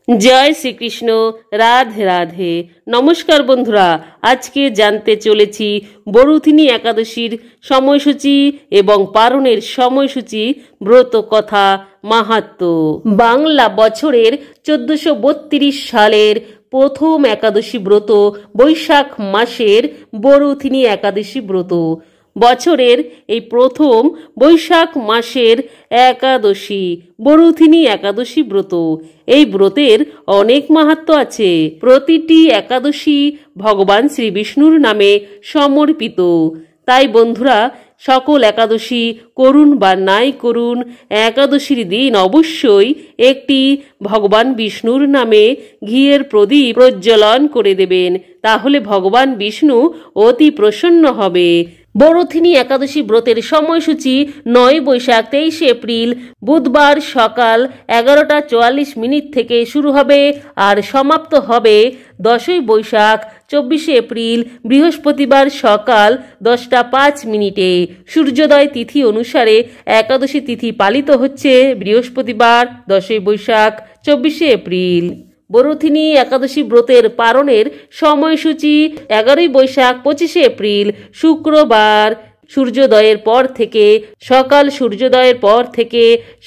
জয় শ্রীকৃষ্ণ। রাধে রাধে। নমস্কার বন্ধুরা, আজকে জানতে চলেছি বরুথিনী একাদশীর সময়সূচি এবং পারণের সময়সূচি, ব্রত কথা, মাহাত্ম্য। বাংলা বছরের 1432 সালের প্রথম একাদশী ব্রত বৈশাখ মাসের বরুথিনী একাদশী ব্রত। বছরের এই প্রথম বৈশাখ মাসের একাদশী বরুথিনী একাদশী ব্রত। এই ব্রতের অনেক মাহাত্ম্য আছে। প্রতিটি একাদশী ভগবান শ্রী বিষ্ণুর নামে সমর্পিত। তাই বন্ধুরা, সকল একাদশী করুন বা নাই করুন, একাদশীর দিন অবশ্যই একটি ভগবান বিষ্ণুর নামে ঘিয়ের প্রদীপ প্রজ্বলন করে দেবেন। তাহলে ভগবান বিষ্ণু অতি প্রসন্ন হবে। বরুথিনী একাদশী ব্রতের সময়সূচি 9 বৈশাখ 23 এপ্রিল বুধবার সকাল 11:44 থেকে শুরু হবে আর সমাপ্ত হবে 10 বৈশাখ 24 এপ্রিল বৃহস্পতিবার সকাল 10:05। সূর্যোদয় তিথি অনুসারে একাদশী তিথি পালিত হচ্ছে বৃহস্পতিবার 10 বৈশাখ 24 এপ্রিল। বরুথিনী একাদশী ব্রতের পারণের সময়সূচি 11 বৈশাখ 25 এপ্রিল শুক্রবার সূর্যোদয়ের পর থেকে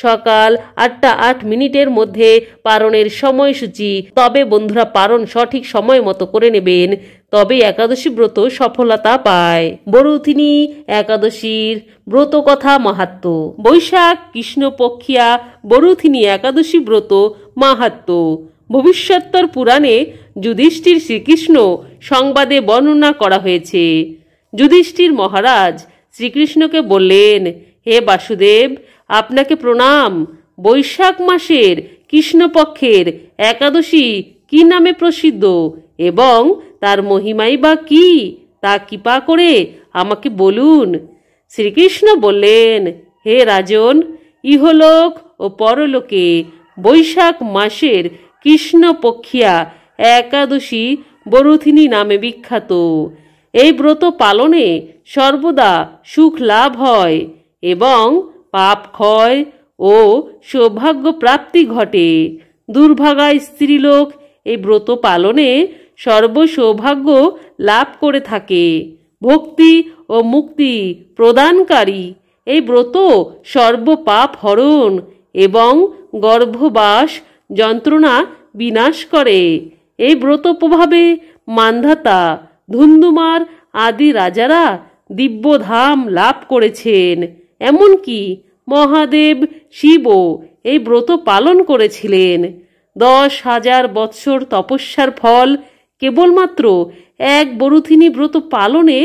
সকাল 8:08 মধ্যে পারণের সময়সূচি। তবে বন্ধুরা, পারণ সঠিক সময় মতো করে নেবেন, তবে একাদশী ব্রত সফলতা পায়। বরুথিনী একাদশীর ব্রত কথা, মাহাত্ম্য। বৈশাখ কৃষ্ণপক্ষিয়া বরুথিনী একাদশী ব্রত মাহাত্ম্য। ভবিষ্যোত্তর পুরাণে যুধিষ্ঠির শ্রীকৃষ্ণ সংবাদে বর্ণনা করা হয়েছে। যুধিষ্ঠির মহারাজ শ্রীকৃষ্ণকে বললেন, হে বাসুদেব, আপনাকে প্রণাম। বৈশাখ মাসের কৃষ্ণপক্ষের একাদশী কি নামে প্রসিদ্ধ এবং তার মহিমাই বা কি, তা কৃপা করে আমাকে বলুন। শ্রীকৃষ্ণ বললেন, হে রাজন, ইহলোক ও পরলোকে বৈশাখ মাসের কৃষ্ণপক্ষিয়া একাদশী বরুথিনী নামে বিখ্যাত। এই ব্রত পালনে সর্বদা সুখ লাভ হয় এবং পাপ ক্ষয় ও সৌভাগ্য প্রাপ্তি ঘটে। দুর্ভাগা স্ত্রীলোক এই ব্রত পালনে সর্বসৌভাগ্য লাভ করে থাকে। ভক্তি ও মুক্তি প্রদানকারী এই ব্রত সর্বপাপ হরণ এবং গর্ভবাস যন্ত্রণা বিনাশ করে। এই ব্রত প্রভাবে মান্ধাতা, ধুন্ধুমার আদি রাজারা দিব্যধাম লাভ করেছেন। এমনকি মহাদেব শিবও এই ব্রত পালন করেছিলেন। 10,000 বৎসর তপস্যার ফল কেবলমাত্র এক বরুথিনী ব্রত পালনে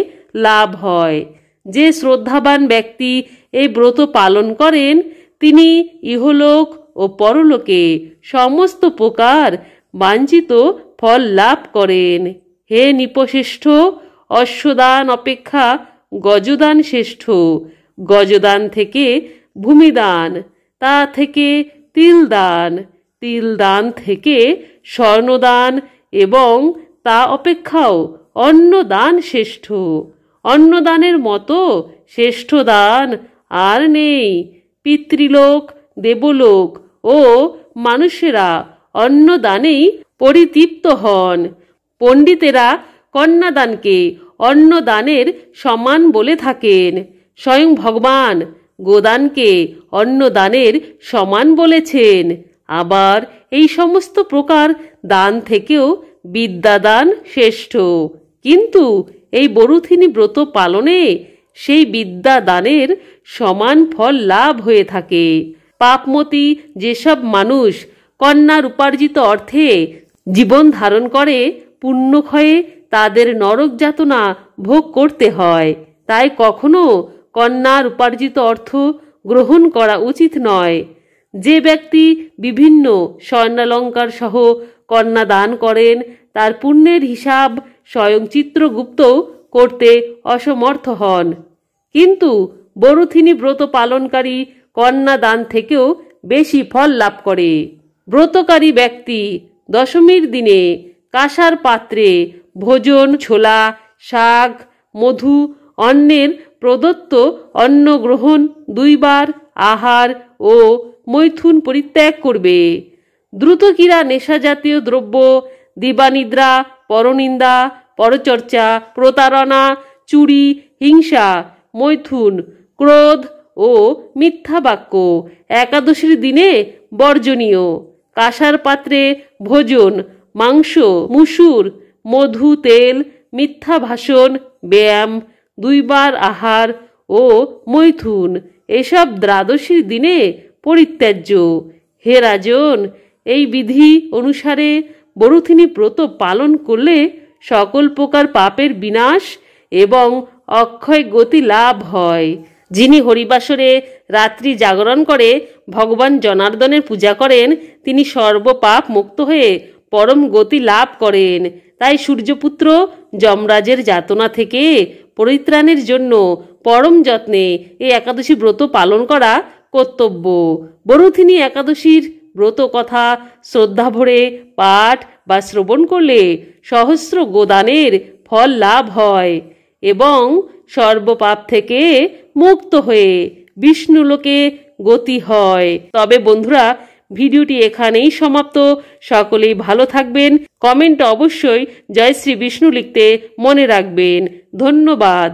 লাভ হয়। যে শ্রদ্ধাবান ব্যক্তি এই ব্রত পালন করেন, তিনি ইহলোক ও পরলোকে সমস্ত প্রকার বাঞ্ছিত ফল লাভ করেন। হে নৃপশ্রেষ্ঠ, অশ্বদান অপেক্ষা গজদান শ্রেষ্ঠ। গজদান থেকে ভূমিদান, তা থেকে তিলদান, তিলদান থেকে স্বর্ণদান এবং তা অপেক্ষাও অন্নদান শ্রেষ্ঠ। অন্নদানের মতো শ্রেষ্ঠ দান আর নেই। পিতৃলোক, দেবলোক ও মানুষেরা অন্নদানেই পরিতৃপ্ত হন। পণ্ডিতেরা কন্যাদানকে অন্নদানের সমান বলে থাকেন। স্বয়ং ভগবান গোদানকে অন্নদানের সমান বলেছেন। আবার এই সমস্ত প্রকার দান থেকেও বিদ্যাদান শ্রেষ্ঠ। কিন্তু এই বরুথিনী ব্রত পালনে সেই বিদ্যাদানের সমান ফল লাভ হয়ে থাকে। পাপমতী যেসব মানুষ কন্যার উপার্জিত অর্থে জীবন ধারণ করে, পুণ্যক্ষয়ে তাদের নরক যাতনা ভোগ করতে হয়। তাই কখনো কন্যার উপার্জিত অর্থ গ্রহণ করা উচিত নয়। যে ব্যক্তি বিভিন্ন স্বর্ণালঙ্কার সহ কন্যা দান করেন, তার পুণ্যের হিসাব স্বয়ং চিত্রগুপ্তও করতে অসমর্থ হন। কিন্তু বরুথিনী ব্রত পালনকারী কন্যা দান থেকেও বেশি ফল লাভ করে। ব্রতকারী ব্যক্তি দশমীর দিনে কাঁসার পাত্রে ভোজন, ছোলা, শাক, মধু, অন্নের প্রদত্ত অন্ন গ্রহণ, 2 বার আহার ও মৈথুন পরিত্যাগ করবে। দ্রুতক্রীড়া, নেশাজাতীয় দ্রব্য, দিবানিদ্রা, পরনিন্দা, পরচর্চা, প্রতারণা, চুরি, হিংসা, মৈথুন, ক্রোধ ও মিথ্যা বাক্য একাদশীর দিনে বর্জনীয়। কাঁসার পাত্রে ভোজন, মাংস, মুসুর, মধু, তেল, মিথ্যা ভাষণ, ব্যায়াম, 2 বার আহার ও মৈথুন এসব দ্বাদশীর দিনে পরিত্যাজ্য। হে রাজন, এই বিধি অনুসারে বরুথিনী ব্রত পালন করলে সকল প্রকার পাপের বিনাশ এবং অক্ষয় গতি লাভ হয়। যিনি হরিবাসরে রাত্রি জাগরণ করে ভগবান জনার্দনের পূজা করেন, তিনি সর্বপাপ মুক্ত হয়ে পরম গতি লাভ করেন। তাই সূর্যপুত্র যমরাজের যাতনা থেকে পরিত্রাণের জন্য পরম যত্নে এই একাদশী ব্রত পালন করা কর্তব্য। বরুথিনী একাদশীর ব্রত কথা শ্রদ্ধা ভরে পাঠ বা শ্রবণ করলে সহস্র গোদানের ফল লাভ হয় এবং সর্বপাপ থেকে মুক্ত হয়ে বিষ্ণুলোকে গতি হয়। তবে বন্ধুরা, ভিডিওটি এখানেই সমাপ্ত। সকলেই ভালো থাকবেন। কমেন্ট অবশ্যই জয় শ্রী বিষ্ণু লিখতে মনে রাখবেন। ধন্যবাদ।